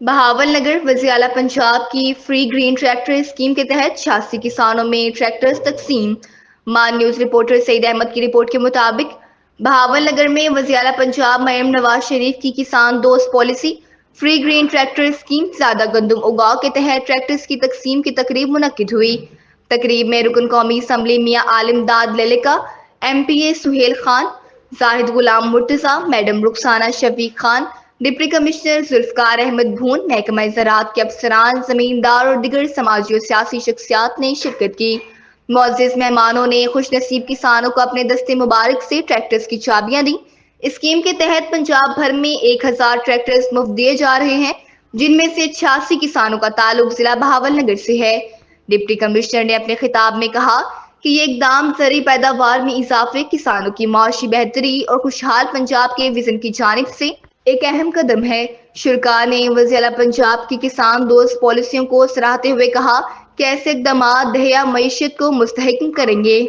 بہاول نگر وزیر اعلیٰ پنجاب کی فری گرین ٹریکٹر اسکیم کے تحت 86 کسانوں میں ٹریکٹرز تقسیم۔ مان نیوز رپورٹر سعید احمد کی رپورٹ کے مطابق بہاول نگر میں وزیر اعلیٰ پنجاب مریم نواز شریف کی کسان دوست policy free green tractor scheme زیادہ گندم اگاؤ کے تحت ٹریکٹرز کی تقسیم کی تقریب منعقد ہوئی۔ تقریب میں رکن قومی اسمبلی میاں عالم داد للکا، ایم پی اے سہیل خان، زاہد غلام مرتضیٰ، میڈم رخسانہ شفیق خان، ڈپٹی کمشنر ذوالفقار احمد بھون، محکمہ زراعت کے افسران، زمیندار اور دیگر سماجی اور سیاسی شخصیات نے شرکت کی۔ معزز مہمانوں نے خوش نصیب کسانوں کو اپنے دستے مبارک سے ٹریکٹرز کی چابیاں دیں۔ اسکیم کے تحت پنجاب بھر میں 1000 ٹریکٹرز مفت دیے جا رہے ہیں، جن میں سے 86 کسانوں کا تعلق ضلع بہاول نگر سے ہے۔ ڈپٹی کمشنر نے اپنے خطاب میں کہا کہ یہ اقدام زرعی پیداوار میں اضافے، کسانوں کی معاشی بہتری اور خوشحال پنجاب کے وژن کی جانب سے ایک اہم قدم ہے۔ شرکاء نے وزیر اعلیٰ پنجاب کی کسان دوست پالیسیوں کو سراہتے ہوئے کہا کہ ایسے اقدامات دیہہ معیشت کو مستحکم کریں گے۔